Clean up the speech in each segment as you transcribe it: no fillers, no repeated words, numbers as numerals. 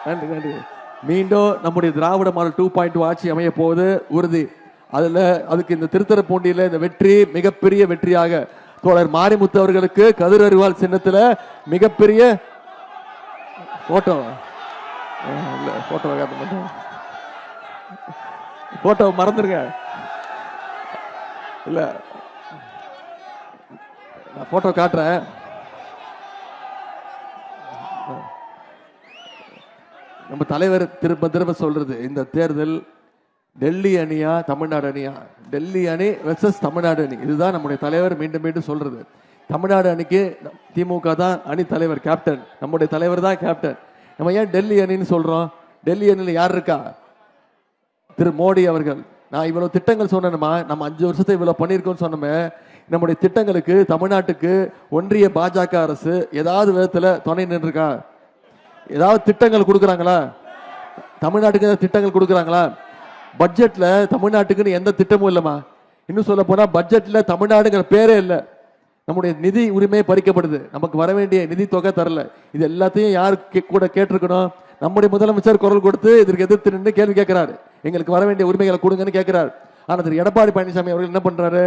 நன்றி நன்றி. மீண்டும் நம்முடைய திராவிட மாடல் 2.2 ஆட்சி அமைய போவது உறுதி. அதுக்கு இந்த திருத்துறைப்பூண்டியில இந்த வெற்றி மிகப்பெரிய வெற்றியாக தோழர் மாரிமுத்து அவர்களுக்கு கதிர் அறிவால் சின்னத்தில் மிகப்பெரிய போட்டோ இல்ல போட்டோ காட்ட மாட்டோம், போட்டோ மறந்துருங்க. இல்ல நான் போட்டோ காட்டுறேன். நம்ம தலைவர் திரும்ப திரும்ப சொல்றது, இந்த தேர்தல் டெல்லி அணியா தமிழ்நாடு அணியா, டெல்லி அணி வெர்சஸ் தமிழ்நாடு அணி, இதுதான் நம்முடைய தலைவர் மீண்டும் மீண்டும் சொல்றது. தமிழ்நாடு அணிக்கு திமுக தான் அணி தலைவர், கேப்டன், நம்முடைய தலைவர் தான் கேப்டன். நம்ம ஏன் டெல்லி அணின்னு சொல்றோம்? டெல்லி அணியில் யார் இருக்கா? திரு மோடி அவர்கள். நான் இவ்வளவு திட்டங்கள் சொன்னேன்மா, நம்ம 5 வருஷத்தை இவ்வளவு பண்ணியிருக்கோம்னு சொன்னோமே, நம்முடைய திட்டங்களுக்கு தமிழ்நாட்டுக்கு ஒன்றிய பாஜக அரசு ஏதாவது விதத்துல துணை நின்றுருக்கா? ஏதாவது திட்டங்கள் கொடுக்குறாங்களா? தமிழ்நாட்டுக்கு திட்டங்கள் கொடுக்குறாங்களா? பட்ஜெட்ல தமிழ்நாட்டுக்குன்னு எந்த திட்டமும் இல்லைம்மா. இன்னும் சொல்ல போனா பட்ஜெட்ல தமிழ்நாடுங்கிற பேரே இல்லை. நம்முடைய நிதி உரிமை பறிக்கப்படுது, நமக்கு வர வேண்டிய நிதி தொகை தரல. இது எல்லாத்தையும் யாரு கூட கேட்டிருக்கணும்? நம்முடைய முதலமைச்சர் குரல் கொடுத்து இதற்கு எதிர்த்து நின்று கேள்வி கேட்கிறாரு, எங்களுக்கு வர வேண்டிய உரிமைகளை கொடுங்கன்னு கேட்கிறார். ஆனா திரு எடப்பாடி பழனிசாமி அவர்கள் என்ன பண்றாரு?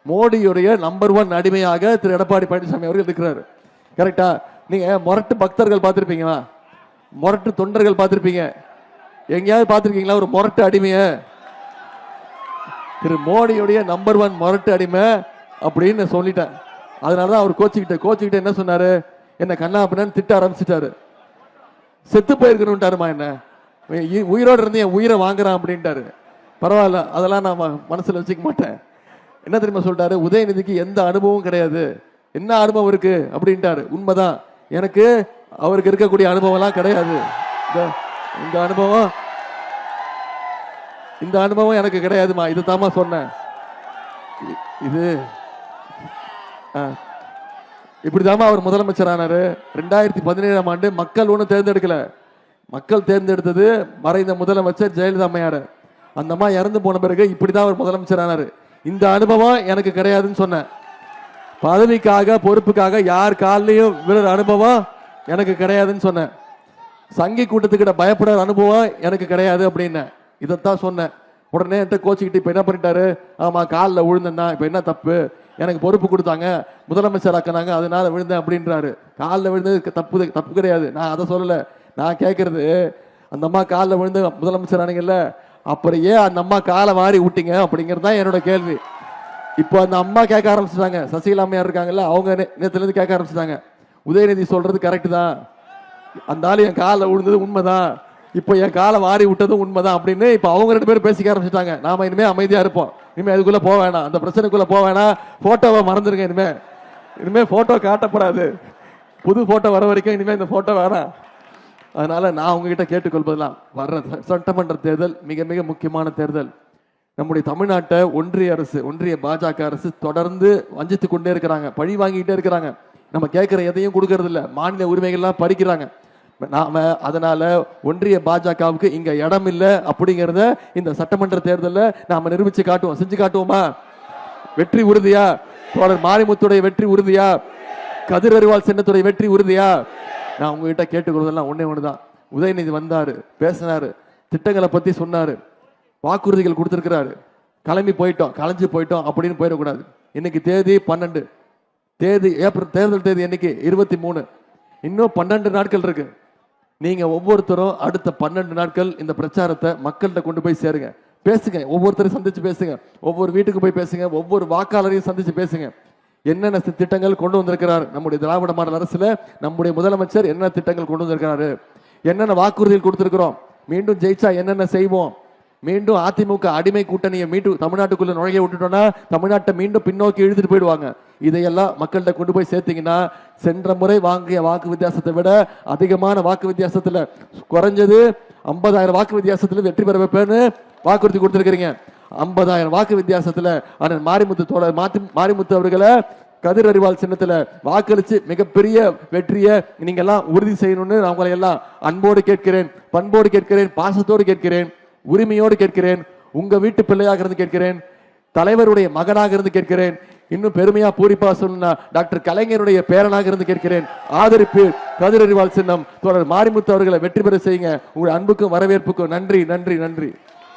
மோடியுடைய நம்பர் 1 அடிமையாக திரு எடப்பாடி பழனிசாமி அவர்கள் இருக்கிறாரு. கரெக்டா? நீங்க முரட்டு பக்தர்கள் பார்த்திருப்பீங்களா? முரட்டு தொண்டர்கள் பார்த்திருப்பீங்க. எங்கேயாவது பார்த்திருக்கீங்களா ஒரு முரட்டு அடிமைய? திரு மோடியுடைய நம்பர் 1 முரட்டு அடிமை அப்படின்னு சொல்லிட்டேன். அதனாலதான் அவர் கோச்சிக்கிட்ட என்ன சொன்னாரு? என்ன கண்ணா அப்படின்னு திட்ட ஆரம்பிச்சுட்டாரு. செத்து போயிருக்கணும்ட்டாருமா, என்ன உயிரோடு இருந்து என் உயிரை வாங்குறான் அப்படின்ட்டாரு. பரவாயில்ல, அதெல்லாம் நான் மனசுல வச்சுக்க மாட்டேன். என்ன தெரியுமா சொல்லிட்டாரு? உதயநிதிக்கு எந்த அனுபவம் கிடையாது, என்ன அனுபவம் இருக்கு அப்படின்ட்டாரு. உண்மைதான், எனக்கு அவருக்கு இருக்கக்கூடிய அனுபவம் எல்லாம் கிடையாது. இந்த அனுபவம் எனக்கு கிடையாதுமா, இது தாமா சொன்னேன். இது இப்படிதாமா அவர் முதலமைச்சர் ஆனாரு. 2017ஆம் ஆண்டு மக்கள் ஒன்றும் தேர்ந்தெடுக்கல, மக்கள் தேர்ந்தெடுத்தது மறைந்த முதலமைச்சர் ஜெயலலிதா அம்மையார். அந்த அம்மா இறந்து போன பிறகு இப்படிதான் அவர் முதலமைச்சர் ஆனாரு. இந்த அனுபவம் எனக்கு கிடையாதுன்னு சொன்னேன். பதவிக்காக பொறுப்புக்காக யார் காலையும் விழுற அனுபவம் எனக்கு கிடையாதுன்னு சொன்னேன். சங்கி கூட்டத்துக்கிட்ட பயப்படுற அனுபவம் எனக்கு கிடையாது அப்படின்னு இதைத்தான் சொன்னேன். உடனே என்கிட்ட கோச்சிக்கிட்டு இப்ப என்ன பண்ணிட்டாரு? ஆமா, காலில் விழுந்தேன்னா இப்ப என்ன தப்பு? எனக்கு பொறுப்பு கொடுத்தாங்க, முதலமைச்சர் ஆக்கினாங்க, அதனால விழுந்தேன் அப்படின்றாரு. காலில் விழுந்தது தப்பு கிடையாது, நான் அதை சொல்லல. நான் கேட்கறது, அந்த அம்மா காலில் விழுந்து முதலமைச்சர் ஆனீங்கல்ல, அப்புறம் ஏன் அந்த அம்மா காலை வாரி விட்டீங்க அப்படிங்கிறது தான் என்னோட கேள்வி. இப்போ அந்த அம்மா கேட்க ஆரம்பிச்சுட்டாங்க, சசிகலா அம்மையார் இருக்காங்கல்ல, அவங்க நேத்துல இருந்து கேட்க ஆரம்பிச்சுட்டாங்க, உதயநிதி சொல்றது கரெக்ட் தான், அந்த ஆளு என் காலில் விழுந்தது உண்மைதான், இப்போ என் காலை வாரி விட்டதும் உண்மைதான் அப்படின்னு இப்போ அவங்க 2 பேரும் பேசிக்க ஆரம்பிச்சுட்டாங்க. நாம இனிமே அமைதியா இருப்போம், இனிமே அதுக்குள்ள போக வேணாம், அந்த பிரச்சனைக்குள்ள போக வேணாம், போட்டோவை மறந்துருங்க. இனிமே போட்டோ காட்டப்படாது, புது போட்டோ வர வரைக்கும் இனிமே இந்த போட்டோ வேணாம். அதனால நான் உங்ககிட்ட கேட்டுக்கொள்வதெல்லாம், வர்ற சட்டமன்ற தேர்தல் மிக மிக முக்கியமான தேர்தல். நம்முடைய தமிழ்நாட்டை ஒன்றிய அரசு, ஒன்றிய பாஜக அரசு தொடர்ந்து வஞ்சித்து கொண்டே இருக்கிறாங்க, பழி வாங்கிட்டே இருக்கிறாங்க. நம்ம கேட்கிற எதையும் கொடுக்கறது இல்லை, மாநில உரிமைகள்லாம் பறிக்கிறாங்க. நாம அதனால ஒன்றிய பாஜகவுக்கு இங்க இடம் இல்லை அப்படிங்கிறத இந்த சட்டமன்ற தேர்தலில் நாம நிரூபிச்சு காட்டுவோம். செஞ்சு காட்டுவோமா? வெற்றி உறுதியா? தோழர் மாரிமுத்துடைய வெற்றி உறுதியா? கதிர் அறிவால் சின்னத்துடைய வெற்றி உறுதியா? நான் உங்ககிட்ட கேட்டுக்கொள்வதெல்லாம் ஒன்னே ஒண்ணுதான். உதயநிதி வந்தாரு, பேசினாரு, திட்டங்களை பத்தி சொன்னாரு, வாக்குறுதிகள் கொடுத்திருக்கிறாரு, கிளம்பி போயிட்டோம், கலைஞ்சு போயிட்டோம் அப்படின்னு போயிடக்கூடாது. இன்னைக்கு தேதி 12, ஏப்ரல் தேர்தல் தேதி என்னைக்கு? 23. இன்னும் 12 நாட்கள் இருக்கு. நீங்க ஒவ்வொருத்தரும் அடுத்த 12 நாட்கள் இந்த பிரச்சாரத்தை மக்கள்கிட்ட கொண்டு போய் சேருங்க, பேசுங்க, ஒவ்வொருத்தரையும் சந்திச்சு பேசுங்க, ஒவ்வொரு வீட்டுக்கு போய் பேசுங்க, ஒவ்வொரு வாக்காளரையும் சந்திச்சு பேசுங்க. என்னென்ன திட்டங்கள் கொண்டு வந்திருக்கிறார் நம்முடைய திராவிட மாடல் அரசுல, நம்முடைய முதலமைச்சர் என்ன திட்டங்கள் கொண்டு வந்திருக்கிறாரு, என்னென்ன வாக்குறுதிகள் கொடுத்திருக்கிறோம், மீண்டும் ஜெயிச்சா என்னென்ன செய்வோம், மீண்டும் அதிமுக அடிமை கூட்டணியை மீண்டும் தமிழ்நாட்டுக்குள்ள நுழைய விட்டுட்டோம்னா தமிழ்நாட்டை மீண்டும் பின்னோக்கி இழுத்துட்டு போயிடுவாங்க. இதையெல்லாம் மக்கள்கிட்ட கொண்டு போய் சேர்த்தீங்கன்னா சென்ற முறை வாங்கிய வாக்கு வித்தியாசத்தை விட அதிகமான வாக்கு வித்தியாசத்துல, குறைஞ்சது 50,000 வாக்கு வித்தியாசத்துல வெற்றி பெற வைப்பேன்னு வாக்குறுதி கொடுத்திருக்கிறீங்க. 50,000 வாக்கு வித்தியாசத்துல அண்ணன் மாரிமுத்து அவர்களை கதிர் அறிவால் சின்னத்துல வாக்களிச்சு மிகப்பெரிய வெற்றியை நீங்க எல்லாம் உறுதி செய்யணும்னு நான் உங்களை எல்லாம் அன்போடு கேட்கிறேன், பண்போடு கேட்கிறேன், பாசத்தோடு கேட்கிறேன், உரிமையோடு கேட்கிறேன், உங்க வீட்டு பிள்ளையாக இருந்து கேட்கிறேன், தலைவருடைய மகனாக இருந்து கேட்கிறேன். இன்னும் பெருமையா பூரிப்பா சொன்னா டாக்டர் கலைஞருடைய பேரனாக இருந்து கேட்கிறேன். ஆதரிப்பு கதிரறிவால் சின்னம் தோழர் மாரிமுத்து அவர்களை வெற்றி பெற செய்யுங்க. உங்கள் அன்புக்கும் வரவேற்புக்கும் நன்றி நன்றி நன்றி.